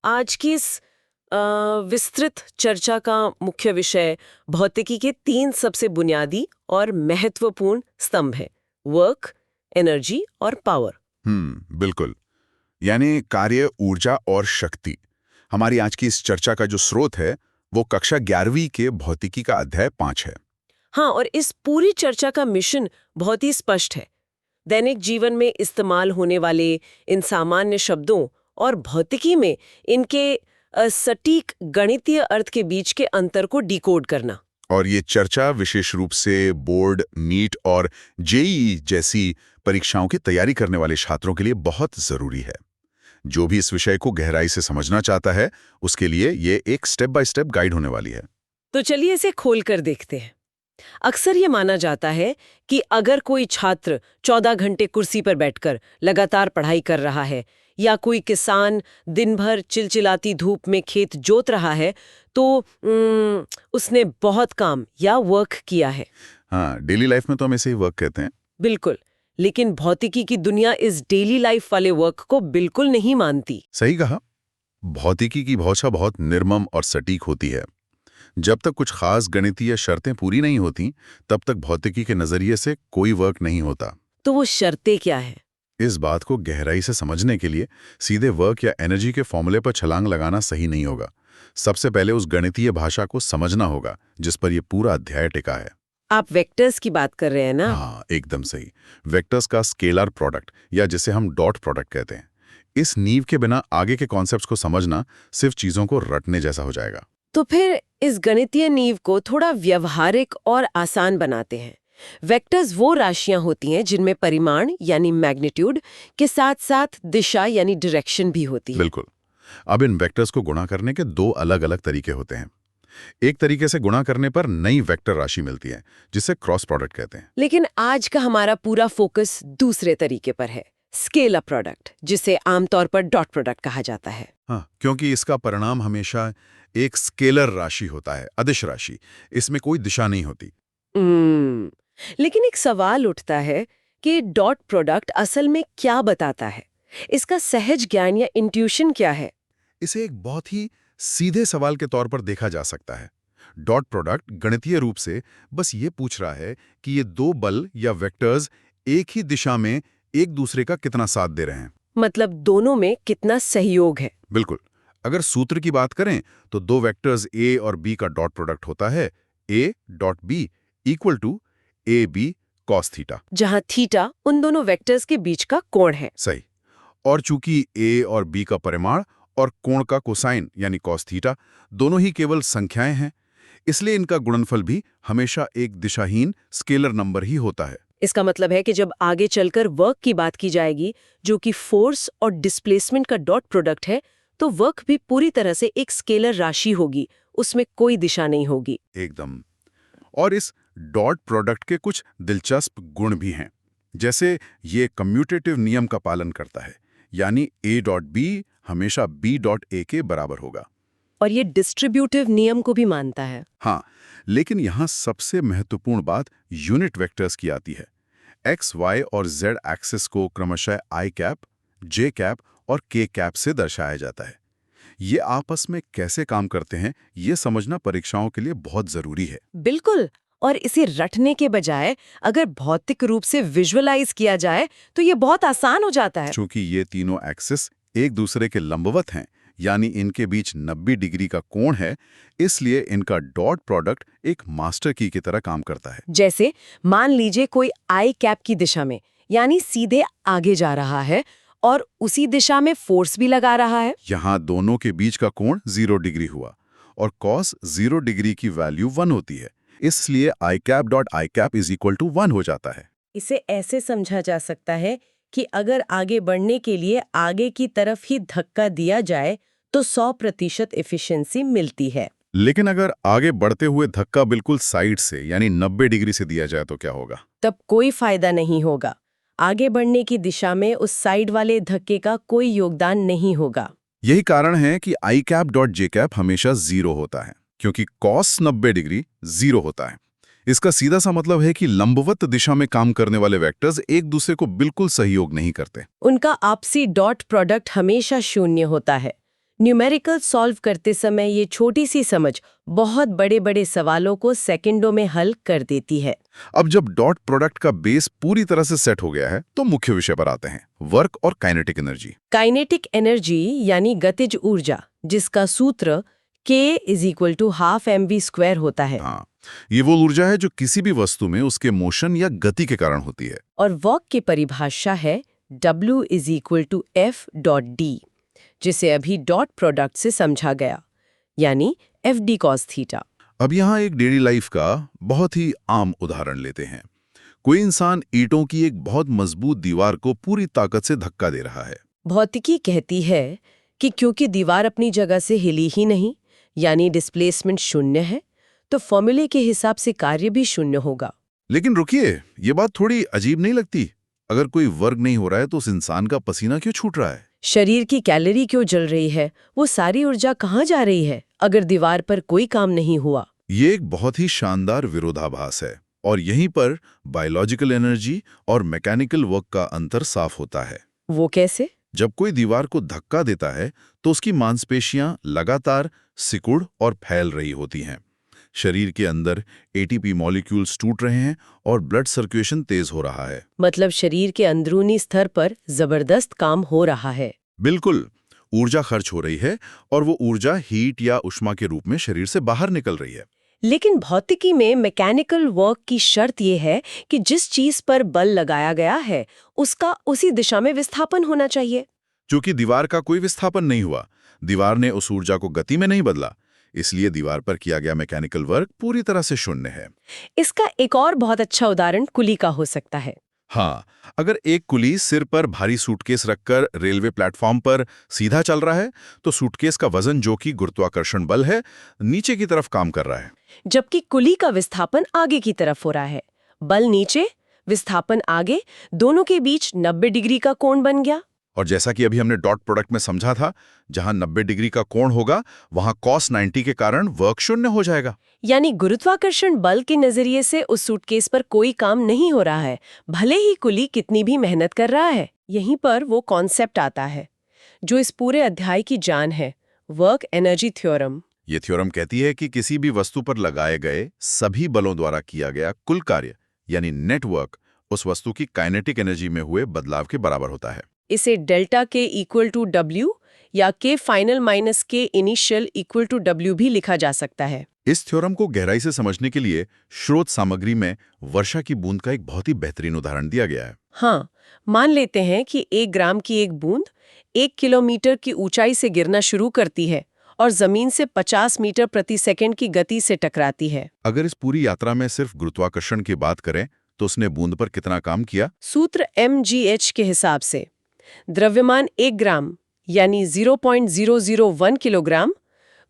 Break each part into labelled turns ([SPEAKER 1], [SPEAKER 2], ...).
[SPEAKER 1] आज की इस विस्तृत चर्चा का मुख्य विषय भौतिकी के 3 सबसे बुनियादी और महत्वपूर्ण स्तंभ है, वर्क, एनर्जी और पावर।
[SPEAKER 2] बिल्कुल। यानी कार्य, ऊर्जा और शक्ति। हमारी आज की इस चर्चा का जो स्रोत है वो कक्षा 11वीं के भौतिकी का अध्याय 5 है।
[SPEAKER 1] हाँ, और इस पूरी चर्चा का मिशन बहुत ही स्पष्ट है। दैनिक जीवन में इस्तेमाल होने वाले इन सामान्य शब्दों और भौतिकी में इनके सटीक गणितीय अर्थ के बीच के अंतर को डिकोड करना।
[SPEAKER 2] और ये चर्चा विशेष रूप से बोर्ड, नीट और जेईई जैसी परीक्षाओं की तैयारी करने वाले छात्रों के लिए बहुत जरूरी है। जो भी इस विषय को गहराई से समझना चाहता है उसके लिए ये एक स्टेप बाय स्टेप गाइड होने वाली है।
[SPEAKER 1] तो चलिए इसे खोल कर देखते हैं। अक्सर ये माना जाता है कि अगर कोई छात्र 14 घंटे कुर्सी पर बैठकर लगातार पढ़ाई कर रहा है या कोई किसान दिन भर चिलचिलाती धूप में खेत जोत रहा है तो उसने बहुत काम या वर्क किया है।
[SPEAKER 2] हाँ, डेली लाइफ में तो हम इसे ही वर्क कहते हैं।
[SPEAKER 1] बिल्कुल, लेकिन भौतिकी की दुनिया इस डेली लाइफ वाले वर्क को बिल्कुल नहीं मानती।
[SPEAKER 2] सही कहा। भौतिकी की भाषा बहुत निर्मम और सटीक होती है। जब तक कुछ खास गणितीय शर्तें पूरी नहीं होती तब तक भौतिकी के नजरिए से कोई वर्क नहीं होता।
[SPEAKER 1] तो वो शर्तें क्या है?
[SPEAKER 2] इस बात को गहराई से समझने के लिए सीधे वर्क या एनर्जी के फॉर्मूले पर छलांग लगाना सही नहीं होगा। सबसे पहले उस गणितीय भाषा को समझना होगा जिस पर यह पूरा अध्याय टिका है।
[SPEAKER 1] आप वेक्टर्स की बात कर रहे हैं ना?
[SPEAKER 2] हाँ, एकदम सही। वेक्टर्स का स्केलर प्रोडक्ट या जिसे हम डॉट प्रोडक्ट कहते हैं। इस नींव के बिना आगे के कॉन्सेप्ट्स को समझना सिर्फ चीजों को रटने जैसा हो जाएगा।
[SPEAKER 1] तो फिर इस गणितीय नींव को थोड़ा व्यवहारिक और आसान बनाते हैं। वेक्टर्स वो राशियां होती हैं जिनमें परिमाण यानी मैग्नीट्यूड के साथ साथ दिशा यानी डायरेक्शन भी होती है।
[SPEAKER 2] बिल्कुल। अब इन वेक्टर्स को गुणा करने के 2 अलग-अलग तरीके होते हैं। एक तरीके से गुणा करने पर नई वेक्टर राशि मिलती है जिसे क्रॉस प्रोडक्ट कहते हैं।
[SPEAKER 1] लेकिन आज का हमारा पूरा फोकस दूसरे तरीके पर है, स्केलर प्रोडक्ट, जिसे आमतौर पर डॉट प्रोडक्ट कहा जाता है।
[SPEAKER 2] हाँ, क्योंकि इसका परिणाम हमेशा एक स्केलर राशि होता है, अदिश राशि। इसमें कोई दिशा नहीं होती।
[SPEAKER 1] लेकिन एक सवाल उठता है कि डॉट प्रोडक्ट असल में क्या बताता है? इसका सहज ज्ञान या इंट्यूशन क्या है?
[SPEAKER 2] इसे एक बहुत ही सीधे सवाल के तौर पर देखा जा सकता है। डॉट प्रोडक्ट गणितीय रूप से बस ये पूछ रहा है कि ये 2 बल या वेक्टर्स एक ही दिशा में एक दूसरे का कितना साथ दे रहे हैं।
[SPEAKER 1] मतलब दोनों में कितना सहयोग है।
[SPEAKER 2] बिल्कुल। अगर सूत्र की बात करें तो 2 वेक्टर्स a और b का डॉट प्रोडक्ट होता है a dot b equal to A B cos theta,
[SPEAKER 1] जहां थीटा उन दोनों वेक्टर्स के बीच का कोण है।
[SPEAKER 2] सही। और चूंकि a और b का परिमाण और कोण का कोसाइन यानी कॉस थीटा दोनों ही केवल संख्याएं हैं, इसलिए इनका गुणनफल भी हमेशा एक दिशाहीन स्केलर नंबर ही होता है।
[SPEAKER 1] इसका मतलब है कि जब आगे चलकर वर्क की बात की जाएगी, जो कि फोर्स और डिस्प्लेसमेंट का डॉट प्रोडक्ट है, तो वर्क भी पूरी तरह से एक स्केलर राशि होगी, उसमें कोई दिशा नहीं होगी।
[SPEAKER 2] एकदम। और इस डॉट प्रोडक्ट के कुछ दिलचस्प गुण भी हैं, जैसे ये कम्यूटेटिव नियम का पालन करता है, यानी a डॉट b हमेशा b डॉट a के बराबर होगा।
[SPEAKER 1] और ये डिस्ट्रीब्यूटिव नियम को भी मानता है।
[SPEAKER 2] हाँ, लेकिन यहाँ सबसे महत्वपूर्ण बात यूनिट वेक्टर्स की आती है। x, y और z एक्सिस को क्रमशः i कैप, j कैप और k कैप से दर्शाया जाता है। ये आपस में कैसे काम करते हैं ये समझना परीक्षाओं के लिए बहुत जरूरी है।
[SPEAKER 1] बिल्कुल। और इसे रटने के बजाय अगर भौतिक रूप से विजुअलाइज किया जाए तो ये बहुत आसान हो जाता है।
[SPEAKER 2] चूंकि ये तीनों एक्सिस एक दूसरे के लंबवत हैं, यानी इनके बीच 90 डिग्री का कोण है, इसलिए इनका डॉट प्रोडक्ट एक मास्टर की तरह काम करता है।
[SPEAKER 1] जैसे मान लीजिए कोई आई कैप की दिशा में, यानी सीधे आगे जा रहा है और उसी दिशा में फोर्स भी लगा रहा है।
[SPEAKER 2] यहाँ दोनों के बीच का कोण 0 डिग्री हुआ और कॉस 0 डिग्री की वैल्यू 1 होती है, इसलिए I cap dot I cap is equal to 1 हो जाता है।
[SPEAKER 1] इसे ऐसे समझा जा सकता है कि अगर आगे बढ़ने के लिए आगे की तरफ ही धक्का दिया जाए तो 100% एफिशिएंसी मिलती है।
[SPEAKER 2] लेकिन अगर आगे बढ़ते हुए धक्का बिल्कुल साइड से यानी 90 डिग्री से दिया जाए तो क्या होगा?
[SPEAKER 1] तब कोई फायदा नहीं होगा। आगे बढ़ने की दिशा में उस साइड वाले धक्के का कोई योगदान नहीं होगा।
[SPEAKER 2] यही कारण है कि आई कैप डॉट जे कैप हमेशा 0 होता है, क्योंकि कॉस 90 डिग्री 0 होता है। इसका सीधा सा मतलब है कि लंबवत दिशा में काम करने वाले वेक्टर्स एक दूसरे को बिल्कुल सहयोग नहीं करते।
[SPEAKER 1] उनका आपसी डॉट प्रोडक्ट हमेशा 0 होता है, न्यूमेरिकल सॉल्व करते समय ये छोटी सी समझ बहुत बड़े बड़े सवालों को सेकंडों में हल कर देती है।
[SPEAKER 2] अब जब डॉट प्रोडक्ट का बेस पूरी तरह से सेट हो गया है तो मुख्य विषय पर आते हैं, वर्क और काइनेटिक एनर्जी।
[SPEAKER 1] काइनेटिक एनर्जी यानी गतिज ऊर्जा, जिसका सूत्र K = ½ mv² होता है।
[SPEAKER 2] हाँ, ये वो ऊर्जा है जो किसी भी वस्तु में उसके मोशन या गति के कारण होती है।
[SPEAKER 1] और वर्क की परिभाषा है W = F.d, जिसे अभी डॉट प्रोडक्ट से समझा गया, यानी FD cos थीटा।
[SPEAKER 2] अब यहाँ एक डेली लाइफ का बहुत ही आम उदाहरण लेते हैं। कोई इंसान ईंटों की एक बहुत मजबूत दीवार को पूरी ताकत से धक्का दे रहा है।
[SPEAKER 1] भौतिकी कहती है कि क्योंकि दीवार अपनी जगह से हिली ही नहीं, यानी डिस्प्लेसमेंट शून्य है, तो फॉर्मूले के हिसाब से कार्य भी शून्य होगा।
[SPEAKER 2] लेकिन रुकिए, ये बात थोड़ी अजीब नहीं लगती? अगर कोई वर्क नहीं हो रहा है तो उस इंसान का पसीना क्यों छूट रहा है?
[SPEAKER 1] शरीर की कैलोरी क्यों जल रही है? वो सारी ऊर्जा कहाँ जा रही है अगर दीवार पर कोई काम नहीं हुआ?
[SPEAKER 2] ये एक बहुत ही शानदार विरोधाभास है, और यहीं पर बायोलॉजिकल एनर्जी और मैकेनिकल वर्क का अंतर साफ होता है।
[SPEAKER 1] वो कैसे?
[SPEAKER 2] जब कोई दीवार को धक्का देता है तो उसकी मांसपेशियां लगातार सिकुड़ और फैल रही होती हैं। शरीर के अंदर एटीपी मॉलिक्यूल्स टूट रहे हैं और ब्लड सर्कुलेशन तेज हो रहा है।
[SPEAKER 1] मतलब शरीर के अंदरूनी स्तर पर जबरदस्त काम हो रहा है।
[SPEAKER 2] बिल्कुल, ऊर्जा खर्च हो रही है और वो ऊर्जा हीट या उष्मा के रूप में शरीर से बाहर निकल रही है।
[SPEAKER 1] लेकिन भौतिकी में मैकेनिकल वर्क की शर्त यह है कि जिस चीज पर बल लगाया गया है उसका उसी दिशा में विस्थापन होना चाहिए।
[SPEAKER 2] क्योंकि दीवार का कोई विस्थापन नहीं हुआ, दीवार ने उस ऊर्जा को गति में नहीं बदला, इसलिए दीवार पर किया गया मैकेनिकल वर्क पूरी तरह से शून्य है।
[SPEAKER 1] इसका एक और बहुत अच्छा उदाहरण कुली का हो सकता है।
[SPEAKER 2] हाँ, अगर एक कुली सिर पर भारी सूटकेस रखकर रेलवे प्लेटफॉर्म पर सीधा चल रहा है तो सूटकेस का वजन, जो कि गुरुत्वाकर्षण बल है, नीचे की तरफ काम कर रहा है।
[SPEAKER 1] जबकि कुली का विस्थापन आगे की तरफ हो रहा है। बल नीचे, विस्थापन आगे, दोनों के बीच 90 डिग्री का कोण बन गया।
[SPEAKER 2] और जैसा कि अभी हमने डॉट प्रोडक्ट में समझा था, जहां 90 डिग्री का कोण होगा वहां cos 90 के कारण वर्क शून्य हो जाएगा।
[SPEAKER 1] यानी गुरुत्वाकर्षण बल के नजरिए से उस सूटकेस पर कोई काम नहीं हो रहा है, भले ही कुली कितनी भी मेहनत कर रहा है। यहीं पर वो कॉन्सेप्ट आता है जो इस पूरे अध्याय की जान है, वर्क एनर्जी थ्योरम।
[SPEAKER 2] ये थ्योरम कहती है कि किसी भी वस्तु पर लगाए गए सभी बलों द्वारा किया गया कुल कार्य, यानी नेटवर्क, उस वस्तु की काइनेटिक एनर्जी में हुए बदलाव के बराबर होता है।
[SPEAKER 1] इसे डेल्टा K = W या K final minus K initial = W भी लिखा जा सकता है।
[SPEAKER 2] इस थ्योरम को गहराई से समझने के लिए स्रोत सामग्री में वर्षा की बूंद का एक बहुत ही बेहतरीन उदाहरण दिया गया है।
[SPEAKER 1] हाँ, मान लेते हैं कि 1 ग्राम की एक बूंद 1 किलोमीटर की ऊंचाई से गिरना शुरू करती है और जमीन से 50 मीटर प्रति सेकंड की गति से टकराती है।
[SPEAKER 2] अगर इस पूरी यात्रा में सिर्फ गुरुत्वाकर्षण की बात करें तो उसने बूंद पर कितना काम किया?
[SPEAKER 1] सूत्र mgh के हिसाब से द्रव्यमान 1 ग्राम यानी 0.001 किलोग्राम,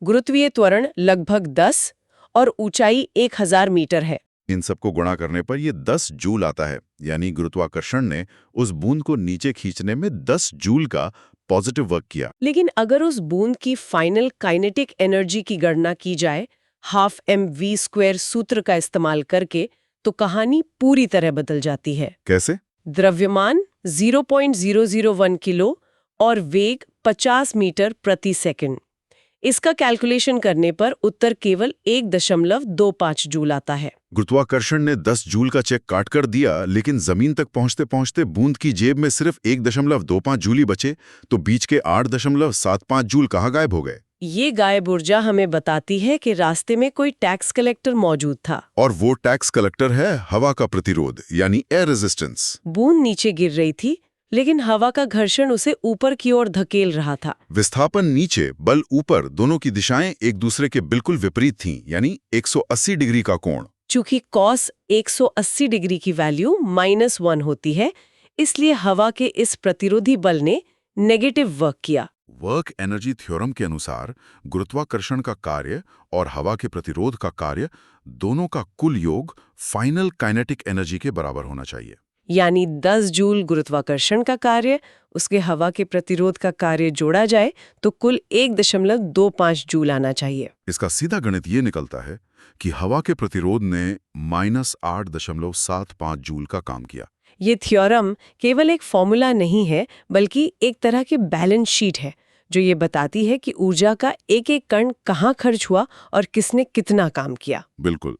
[SPEAKER 1] गुरुत्वीय त्वरण लगभग 10 और ऊंचाई 1000 मीटर है।
[SPEAKER 2] इन सबको गुणा करने पर ये 10 जूल आता है, यानी गुरुत्वाकर्षण ने उस बूंद को नीचे खींचने में 10 जूल का पॉजिटिव वर्क किया।
[SPEAKER 1] लेकिन अगर उस बूंद की फाइनल काइनेटिक एनर्जी की गणना की जाए ½ mv² सूत्र का इस्तेमाल करके, तो कहानी पूरी तरह बदल जाती है।
[SPEAKER 2] कैसे?
[SPEAKER 1] द्रव्यमान 0.001 किलो और वेग 50 मीटर प्रति सेकंड। इसका कैलकुलेशन करने पर उत्तर केवल 1.25 जूल आता है।
[SPEAKER 2] गुरुत्वाकर्षण ने 10 जूल का चेक काट कर दिया, लेकिन जमीन तक पहुंचते पहुंचते बूंद की जेब में सिर्फ 1.25 जूल ही बचे, तो बीच के 8.75 जूल कहाँ गायब हो गए?
[SPEAKER 1] ये गायब ऊर्जा हमें बताती है कि रास्ते में कोई टैक्स कलेक्टर मौजूद था।
[SPEAKER 2] और वो टैक्स कलेक्टर है हवा का प्रतिरोध, यानी एयर रेजिस्टेंस।
[SPEAKER 1] बूंद नीचे गिर रही थी, लेकिन हवा का घर्षण उसे ऊपर की ओर धकेल रहा था।
[SPEAKER 2] विस्थापन नीचे, बल ऊपर, दोनों की दिशाएं एक दूसरे के बिल्कुल विपरीत थीं, यानी 180 डिग्री का कोण।
[SPEAKER 1] चूंकि cos 180 डिग्री की वैल्यू -1 होती है, इसलिए हवा के इस प्रतिरोधी बल ने नेगेटिव वर्क किया।
[SPEAKER 2] वर्क एनर्जी थ्योरम के अनुसार गुरुत्वाकर्षण का कार्य और हवा के प्रतिरोध का कार्य, दोनों का कुल योग फाइनल काइनेटिक एनर्जी के बराबर होना चाहिए।
[SPEAKER 1] यानी 10 जूल गुरुत्वाकर्षण का कार्य, उसके हवा के प्रतिरोध का कार्य जोड़ा जाए तो कुल 1.25 जूल आना चाहिए।
[SPEAKER 2] इसका सीधा गणित ये निकलता है कि हवा के प्रतिरोध ने -8.75 जूल का काम किया।
[SPEAKER 1] ये थ्योरम केवल एक फॉर्मूला नहीं है, बल्कि एक तरह की बैलेंस शीट है जो ये बताती है कि ऊर्जा का एक एक कण कहाँ खर्च हुआ और किसने कितना काम किया।
[SPEAKER 2] बिल्कुल।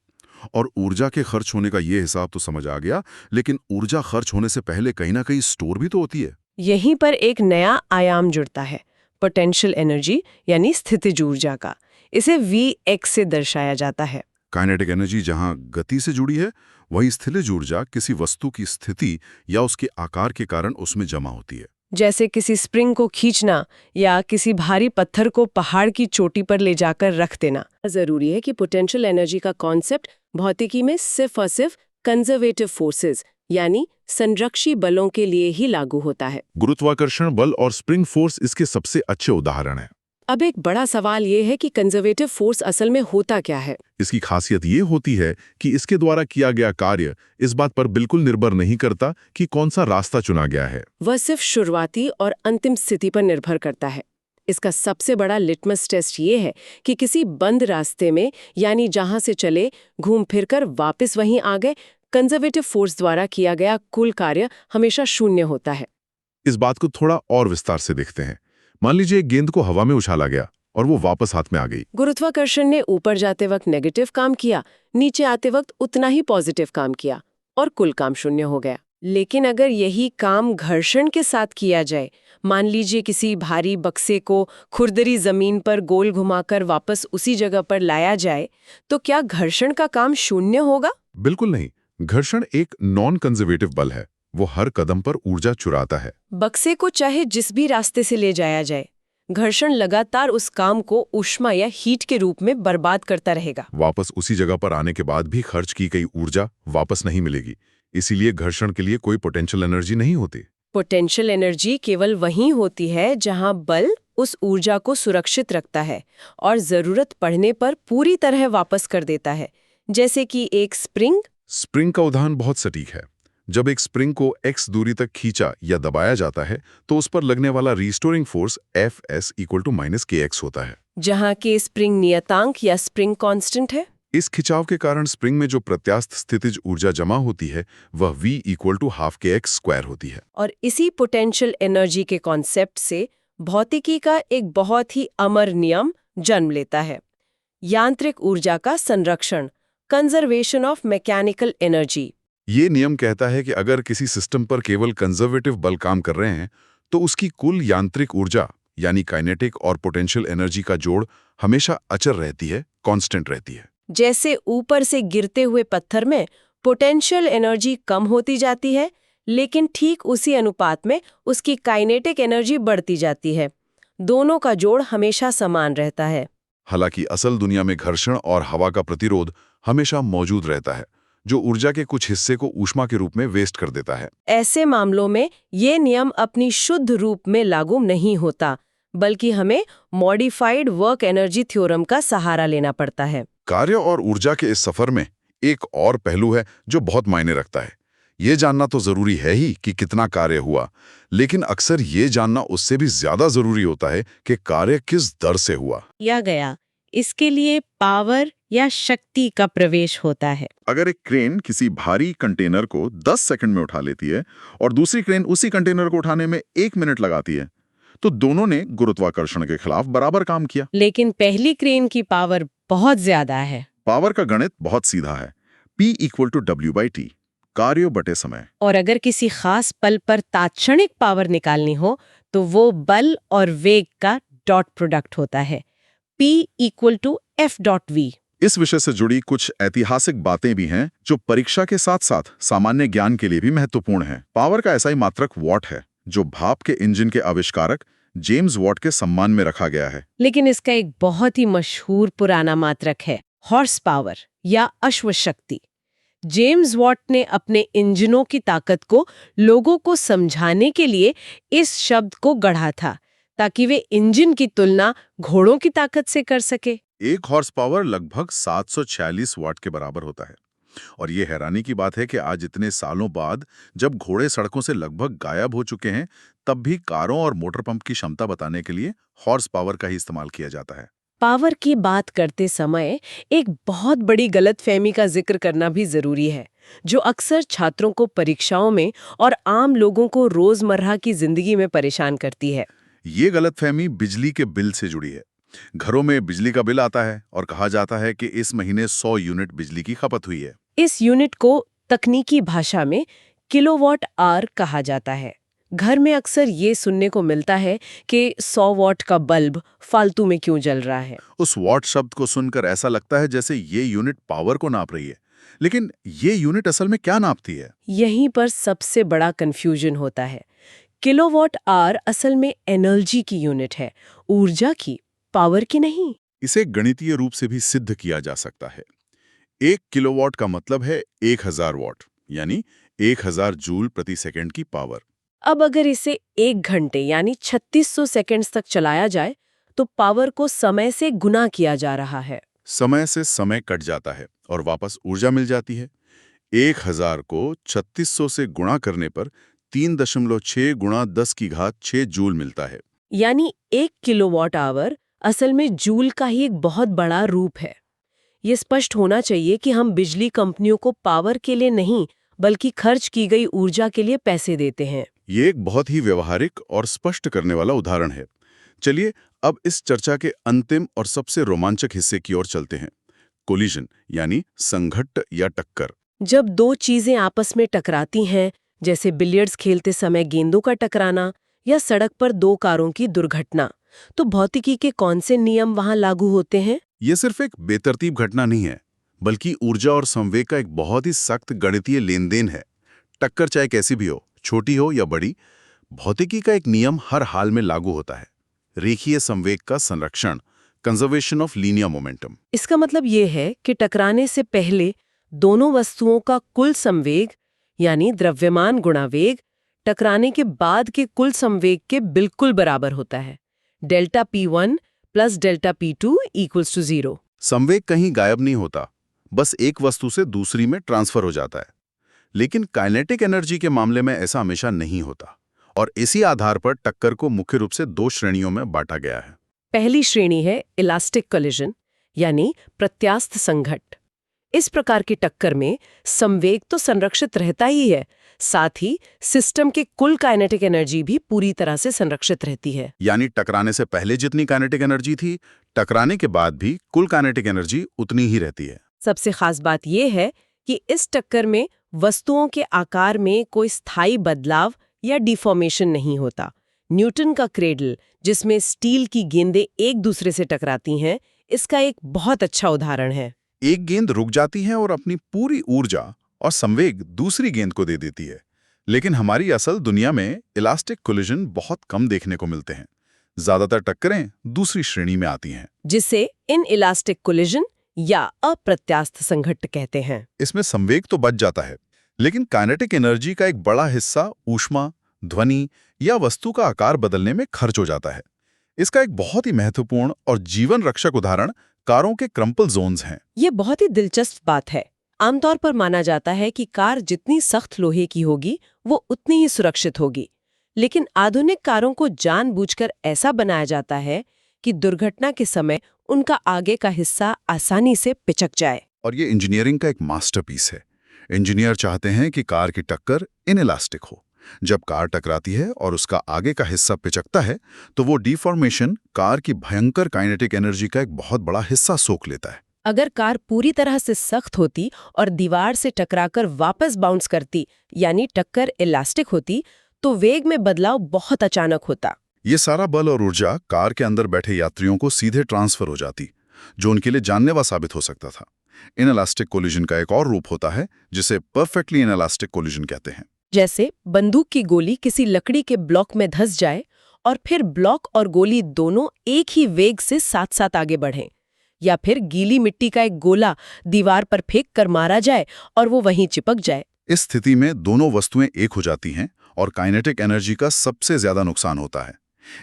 [SPEAKER 2] और ऊर्जा के खर्च होने का ये हिसाब तो समझ आ गया, लेकिन ऊर्जा खर्च होने से पहले कहीं ना कहीं स्टोर भी तो होती है।
[SPEAKER 1] यहीं पर एक नया आयाम जुड़ता है, पोटेंशियल एनर्जी यानी स्थितिज ऊर्जा का। इसे Vx से दर्शाया जाता है।
[SPEAKER 2] काइनेटिक एनर्जी जहां गति से जुड़ी है, वहीं स्थितिज ऊर्जा किसी वस्तु की स्थिति या उसके आकार के कारण उसमें जमा होती है।
[SPEAKER 1] जैसे किसी स्प्रिंग को खींचना या किसी भारी पत्थर को पहाड़ की चोटी पर ले जाकर रख देना। जरूरी है कि पोटेंशियल एनर्जी का कॉन्सेप्ट भौतिकी में सिर्फ और सिर्फ कंजर्वेटिव फोर्सेस यानी संरक्षी बलों के लिए ही लागू होता है।
[SPEAKER 2] गुरुत्वाकर्षण बल और स्प्रिंग फोर्स इसके सबसे अच्छे उदाहरण हैं।
[SPEAKER 1] अब एक बड़ा सवाल ये है कि कंजर्वेटिव फोर्स असल में होता क्या है।
[SPEAKER 2] इसकी खासियत ये होती है कि इसके द्वारा किया गया कार्य इस बात पर बिल्कुल निर्भर नहीं करता कि कौन सा रास्ता चुना गया है।
[SPEAKER 1] वह सिर्फ शुरुआती और अंतिम स्थिति पर निर्भर करता है। इसका सबसे बड़ा लिटमस टेस्ट ये है कि किसी बंद रास्ते में, यानी जहां से चले घूम फिर कर वापस वहीं आ गए, कंजर्वेटिव फोर्स द्वारा किया गया कुल कार्य हमेशा शून्य होता है।
[SPEAKER 2] इस बात को थोड़ा और विस्तार से देखते हैं। मान लीजिए एक गेंद को हवा में उछाला गया और वो वापस हाथ में आ गई।
[SPEAKER 1] गुरुत्वाकर्षण ने ऊपर जाते वक्त नेगेटिव काम किया, नीचे आते वक्त उतना ही पॉजिटिव काम किया और कुल काम शून्य हो गया। लेकिन अगर यही काम घर्षण के साथ किया जाए, मान लीजिए किसी भारी बक्से को खुरदरी जमीन पर गोल घुमाकर वापस उसी जगह पर लाया जाए, तो क्या घर्षण का काम शून्य होगा?
[SPEAKER 2] बिल्कुल नहीं। घर्षण एक नॉन कंजर्वेटिव बल है। वो हर कदम पर ऊर्जा चुराता है।
[SPEAKER 1] बक्से को चाहे जिस भी रास्ते से ले जाया जाए, घर्षण लगातार उस काम को ऊष्मा या हीट के रूप में बर्बाद करता रहेगा।
[SPEAKER 2] वापस उसी जगह पर आने के बाद भी खर्च की गई ऊर्जा वापस नहीं मिलेगी। इसीलिए घर्षण के लिए कोई पोटेंशियल एनर्जी नहीं होती।
[SPEAKER 1] पोटेंशियल एनर्जी केवल वहीं होती है जहां बल उस ऊर्जा को सुरक्षित रखता है और जरूरत पड़ने पर पूरी तरह वापस कर देता है, जैसे कि एक स्प्रिंग।
[SPEAKER 2] स्प्रिंग का उदाहरण बहुत सटीक है। जब एक स्प्रिंग को x दूरी तक खींचा या दबाया जाता है तो उस पर लगने वाला रिस्टोरिंग फोर्स Fs = -kx होता है,
[SPEAKER 1] जहां के स्प्रिंग नियतांक या स्प्रिंग कांस्टेंट है।
[SPEAKER 2] इस खिंचाव के कारण स्प्रिंग में जो प्रत्यास्थ स्थितिज ऊर्जा जमा होती है वह V = ½ होती है।
[SPEAKER 1] और इसी पोटेंशियल एनर्जी के कॉन्सेप्ट से भौतिकी का एक बहुत ही अमर नियम जन्म लेता है, यांत्रिक ऊर्जा का संरक्षण, कंजर्वेशन ऑफ मैकेनिकल एनर्जी।
[SPEAKER 2] ये नियम कहता है कि अगर किसी सिस्टम पर केवल कंजर्वेटिव बल काम कर रहे हैं तो उसकी कुल यांत्रिक ऊर्जा यानी काइनेटिक और पोटेंशियल एनर्जी का जोड़ हमेशा अचर रहती है, कांस्टेंट रहती है।
[SPEAKER 1] जैसे ऊपर से गिरते हुए पत्थर में पोटेंशियल एनर्जी कम होती जाती है, लेकिन ठीक उसी अनुपात में उसकी काइनेटिक एनर्जी बढ़ती जाती है। दोनों का जोड़ हमेशा समान रहता है।
[SPEAKER 2] हालांकि असल दुनिया में घर्षण और हवा का प्रतिरोध हमेशा मौजूद रहता है, जो ऊर्जा के कुछ हिस्से को ऊष्मा के रूप में वेस्ट कर देता है।
[SPEAKER 1] ऐसे मामलों में ये नियम अपनी शुद्ध रूप में लागू नहीं होता, बल्कि हमें मॉडिफाइड वर्क एनर्जी थ्योरम का सहारा लेना पड़ता है।
[SPEAKER 2] कार्य और ऊर्जा के इस सफर में एक और पहलू है जो बहुत मायने रखता है। ये जानना तो जरूरी है ही कि कितना कार्य हुआ, लेकिन अक्सर ये जानना उससे भी ज्यादा जरूरी होता है कि कार्य किस दर से हुआ।
[SPEAKER 1] किया गया, इसके लिए पावर या शक्ति का प्रवेश होता है।
[SPEAKER 2] अगर एक क्रेन किसी भारी कंटेनर को 10 सेकंड में उठा लेती है और दूसरी क्रेन उसी कंटेनर को उठाने में 1 मिनट लगाती है, तो दोनों ने गुरुत्वाकर्षण के खिलाफ बराबर काम किया।
[SPEAKER 1] लेकिन पहली क्रेन की पावर बहुत ज्यादा है।
[SPEAKER 2] पावर का गणित बहुत सीधा है। P = W/T, कार्य बटे समय।
[SPEAKER 1] और अगर किसी खास पल पर तात्क्षणिक पावर निकालनी हो तो वो बल और वेग का डॉट प्रोडक्ट होता है, P = F.V।
[SPEAKER 2] इस विषय से जुड़ी कुछ ऐतिहासिक बातें भी हैं जो परीक्षा के साथ साथ सामान्य ज्ञान के लिए भी महत्वपूर्ण हैं। पावर का SI मात्रक वॉट है, जो भाप के इंजन के आविष्कारक जेम्स वॉट के सम्मान में रखा गया है।
[SPEAKER 1] लेकिन इसका एक बहुत ही मशहूर पुराना मात्रक है, हॉर्स पावर या अश्वशक्ति। जेम्स वॉट ने अपने इंजनों की ताकत को लोगों को समझाने के लिए इस शब्द को गढ़ा था, ताकि वे इंजन की तुलना घोड़ों की ताकत से कर सके।
[SPEAKER 2] एक हॉर्स पावर लगभग 746 वाट के बराबर होता है। और ये हैरानी की बात है कि आज इतने सालों बाद जब घोड़े सड़कों से लगभग गायब हो चुके हैं, तब भी कारों और मोटर पंप की क्षमता बताने के लिए हॉर्स पावर का ही इस्तेमाल किया जाता है।
[SPEAKER 1] पावर की बात करते समय एक बहुत बड़ी गलतफहमी का जिक्र करना भी जरूरी है, जो अक्सर छात्रों को परीक्षाओं में और आम लोगों को रोजमर्रा की जिंदगी में परेशान करती है।
[SPEAKER 2] ये गलतफहमी बिजली के बिल से जुड़ी है। घरों में बिजली का बिल आता है और कहा जाता है कि इस महीने 100 यूनिट बिजली की खपत हुई है।
[SPEAKER 1] इस यूनिट को तकनीकी भाषा में किलोवाट आवर कहा जाता है। घर में अक्सर ये सुनने को मिलता है कि 100 वॉट का बल्ब फालतू में क्यों जल रहा है।
[SPEAKER 2] उस वॉट शब्द को सुनकर ऐसा लगता है जैसे ये यूनिट पावर को नाप रही है। लेकिन ये यूनिट असल में क्या नापती है?
[SPEAKER 1] यहीं पर सबसे बड़ा कंफ्यूजन होता है। किलोवाट आवर असल में एनर्जी की यूनिट है, ऊर्जा की, पावर की नहीं।
[SPEAKER 2] इसे गणितीय रूप से भी सिद्ध किया जा सकता है। 1 किलोवाट का मतलब है 1000 वॉट, यानी 1000 जूल प्रति सेकंड की पावर।
[SPEAKER 1] अब अगर इसे 1 घंटे यानी 3600 सेकंड्स तक चलाया जाए तो पावर को समय से गुना किया जा रहा है।
[SPEAKER 2] समय से समय कट जाता है और वापस ऊर्जा मिल जाती है। 1000 को 3600 से गुणा करने पर 3.6 गुणा 10 की घात 6 जूल मिलता है।
[SPEAKER 1] यानी 1 किलोवाट आवर असल में जूल का ही एक बहुत बड़ा रूप है। ये स्पष्ट होना चाहिए कि हम बिजली कंपनियों को पावर के लिए नहीं बल्कि खर्च की गई ऊर्जा के लिए पैसे देते हैं।
[SPEAKER 2] ये एक बहुत ही व्यवहारिक और स्पष्ट करने वाला उदाहरण है। चलिए अब इस चर्चा के अंतिम और सबसे रोमांचक हिस्से की ओर चलते हैं। कोलिजन यानी संघट्ट या टक्कर।
[SPEAKER 1] जब दो चीजें आपस में टकराती हैं, जैसे बिलियर्ड्स खेलते समय गेंदों का टकराना या सड़क पर दो कारों की दुर्घटना, तो भौतिकी के कौन से नियम वहां लागू होते हैं?
[SPEAKER 2] ये सिर्फ एक बेतरतीब घटना नहीं है, बल्कि ऊर्जा और संवेग का एक बहुत ही सख्त गणितीय लेनदेन है। टक्कर चाहे कैसी भी हो, छोटी हो या बड़ी, भौतिकी का एक नियम हर हाल में लागू होता है। रेखीय संवेग का संरक्षण, कंजर्वेशन ऑफ लीनियर मोमेंटम।
[SPEAKER 1] इसका मतलब ये है कि टकराने से पहले दोनों वस्तुओं का कुल संवेग यानी द्रव्यमान गुणा वेग टकराने के बाद के कुल संवेग के बिल्कुल बराबर होता है। Delta P1 plus delta P2 equals to 0।
[SPEAKER 2] संवेग कहीं गायब नहीं होता, बस एक वस्तु से दूसरी में ट्रांसफर हो जाता है। लेकिन काइनेटिक एनर्जी के मामले में ऐसा हमेशा नहीं होता, और इसी आधार पर टक्कर को मुख्य रूप से 2 श्रेणियों में बांटा गया है।
[SPEAKER 1] पहली श्रेणी है इलास्टिक कोलिजन यानी प्रत्यास्थ संघट्ट। इस प्रकार की टक्कर में संवेग तो संरक्षित रहता ही है, साथ ही सिस्टम के कुल काइनेटिक एनर्जी भी पूरी तरह से संरक्षित रहती है।
[SPEAKER 2] यानी टकराने से पहले जितनी काइनेटिक एनर्जी थी, टकराने के बाद भी कुल काइनेटिक एनर्जी उतनी ही रहती है।
[SPEAKER 1] सबसे खास बात यह है कि इस टक्कर में वस्तुओं के आकार में कोई स्थायी बदलाव या डिफॉर्मेशन नहीं होता। न्यूटन का क्रेडल, जिसमें स्टील की गेंदें एक दूसरे से टकराती हैं, इसका एक बहुत अच्छा उदाहरण है।
[SPEAKER 2] एक गेंद रुक जाती है और अपनी पूरी ऊर्जा और संवेग दूसरी गेंद को दे देती है। लेकिन हमारी असल दुनिया में इलास्टिक कोलिजन बहुत कम देखने को मिलते हैं। ज्यादातर टक्करें दूसरी श्रेणी में आती हैं,
[SPEAKER 1] जिसे इन इलास्टिक कोलिजन या अप्रत्यास्थ संघट्ट कहते हैं।
[SPEAKER 2] इसमें संवेग तो बच जाता है, लेकिन काइनेटिक एनर्जी का एक बड़ा हिस्सा ऊष्मा, ध्वनि या वस्तु का आकार बदलने में खर्च हो जाता है। इसका एक बहुत ही महत्वपूर्ण और जीवन रक्षक उदाहरण कारों के क्रम्पल जोन्स हैं।
[SPEAKER 1] ये बहुत ही दिलचस्प बात है। आमतौर पर माना जाता है कि कार जितनी सख्त लोहे की होगी वो उतनी ही सुरक्षित होगी, लेकिन आधुनिक कारों को जानबूझकर ऐसा बनाया जाता है कि दुर्घटना के समय उनका आगे का हिस्सा आसानी से पिचक जाए।
[SPEAKER 2] और ये इंजीनियरिंग का एक मास्टरपीस है। इंजीनियर चाहते हैं कि कार की टक्कर इनइलास्टिक हो। जब कार टकराती है और उसका आगे का हिस्सा पिचकता है, तो वो डिफॉर्मेशन कार की भयंकर काइनेटिक एनर्जी का एक बहुत बड़ा हिस्सा सोख लेता है।
[SPEAKER 1] अगर कार पूरी तरह से सख्त होती और दीवार से टकराकर वापस बाउंस करती, यानी टक्कर इलास्टिक होती, तो वेग में बदलाव बहुत अचानक होता।
[SPEAKER 2] ये सारा बल और ऊर्जा कार के अंदर बैठे यात्रियों को सीधे ट्रांसफर हो जाती, जो उनके लिए जानलेवा साबित हो सकता था। इनइलास्टिक कोलिजन का एक और रूप होता है जिसे परफेक्टली इनइलास्टिक कोलिजन कहते हैं।
[SPEAKER 1] जैसे बंदूक की गोली किसी लकड़ी के ब्लॉक में धंस जाए और फिर ब्लॉक और गोली दोनों एक ही वेग से साथ साथ आगे बढ़ें, या फिर गीली मिट्टी का एक गोला दीवार पर फेंक कर मारा जाए और वो वहीं चिपक जाए।
[SPEAKER 2] इस स्थिति में दोनों वस्तुएं एक हो जाती हैं और काइनेटिक एनर्जी का सबसे ज्यादा नुकसान होता है।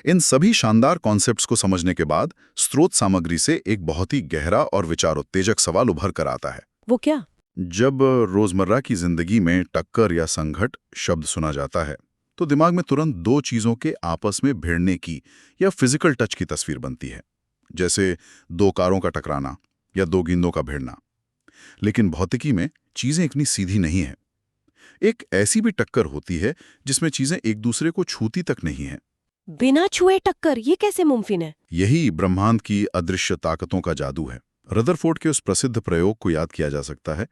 [SPEAKER 2] इन सभी शानदार कॉन्सेप्ट्स को समझने के बाद स्रोत सामग्री से एक बहुत ही गहरा और विचारोत्तेजक सवाल उभर कर आता है।
[SPEAKER 1] वो क्या?
[SPEAKER 2] जब रोजमर्रा की जिंदगी में टक्कर या संघट शब्द सुना जाता है, तो दिमाग में तुरंत दो चीजों के आपस में भिड़ने की या फिजिकल टच की तस्वीर बनती है, जैसे दो कारों का टकराना या दो गेंदों का भिड़ना। लेकिन भौतिकी में चीजें इतनी सीधी नहीं है। एक ऐसी भी टक्कर होती है जिसमें चीजें एक दूसरे को छूती तक नहीं है।
[SPEAKER 3] बिना छुए टक्कर, ये कैसे मुमकिन है?
[SPEAKER 2] यही ब्रह्मांड की अदृश्य ताकतों का जादू है। रदरफोर्ड के उस प्रसिद्ध प्रयोग को याद किया जा सकता है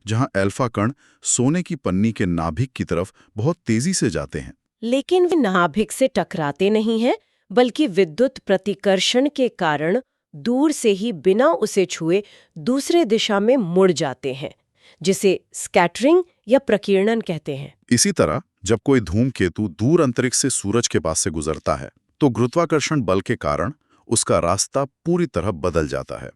[SPEAKER 2] जहां अल्फा कण सोने की पन्नी के नाभिक की तरफ बहुत तेजी से जाते हैं।
[SPEAKER 3] लेकिन वे नाभिक से टकराते नहीं हैं, बल्कि विद्युत प्रतिकर्षण के कारण दूर से ही बिना उसे छुए दूसरे दिशा में मुड़ जाते हैं, जिसे स्कैटरिंग या प्रकीर्णन कहते हैं।
[SPEAKER 2] इसी तरह जब कोई धूमकेतु दूर अंतरिक्ष से सूरज के पास से गुजरता है तो गुरुत्वाकर्षण बल के कारण उसका रास्ता पूरी तरह बदल जाता है।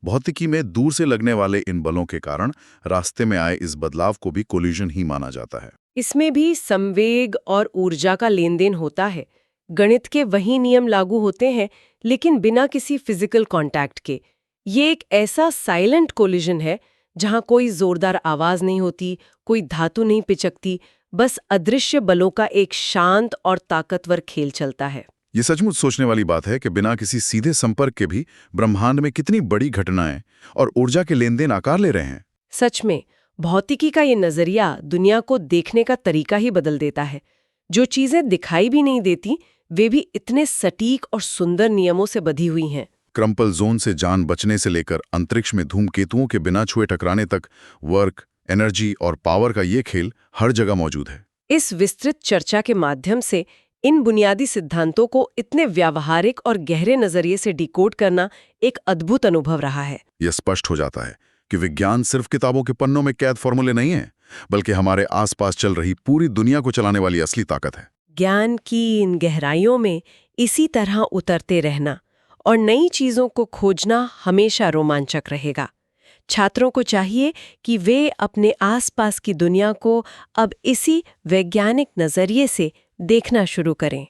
[SPEAKER 2] भौतिकी में दूर से लगने वाले इन बलों के कारण रास्ते में आए इस बदलाव को भी कोलिजन ही माना जाता है।
[SPEAKER 3] इसमें भी संवेग और ऊर्जा का लेन देन होता है। गणित के वही नियम लागू होते हैं, लेकिन बिना किसी फिजिकल कांटेक्ट के। ये एक ऐसा साइलेंट कोलिजन है जहां कोई जोरदार आवाज नहीं होती, कोई धातु नहीं पिचकती, बस अदृश्य बलों का एक शांत और ताकतवर खेल चलता है।
[SPEAKER 2] ये सचमुच सोचने वाली बात है कि बिना किसी सीधे संपर्क के भी ब्रह्मांड में कितनी बड़ी घटनाएं और ऊर्जा के लेन देन आकार ले रहे हैं।
[SPEAKER 3] सच में भौतिकी का ये नजरिया दुनिया को देखने का तरीका ही बदल देता है। जो चीजें दिखाई भी नहीं देती, वे भी इतने सटीक और सुंदर नियमों से बधी हुई हैं।
[SPEAKER 2] क्रम्पल जोन से जान बचने से लेकर अंतरिक्ष में धूमकेतुओं के बिना छुए टकराने तक वर्क, एनर्जी और पावर का ये खेल हर जगह मौजूद है।
[SPEAKER 3] इस विस्तृत चर्चा के माध्यम से इन बुनियादी सिद्धांतों को इतने व्यावहारिक और गहरे नजरिए से डिकोड करना एक अद्भुत अनुभव रहा है।
[SPEAKER 2] यह स्पष्ट हो जाता है कि विज्ञान सिर्फ किताबों के पन्नों में कैद फॉर्मूले नहीं है, बल्कि हमारे आसपास चल रही पूरी दुनिया को चलाने वाली असली ताकत है।
[SPEAKER 3] ज्ञान की इन गहराइयों में इसी तरह उतरते रहना और नई चीजों को खोजना हमेशा रोमांचक रहेगा। छात्रों को चाहिए कि वे अपने आसपास की दुनिया को अब इसी वैज्ञानिक नजरिए से देखना शुरू करें।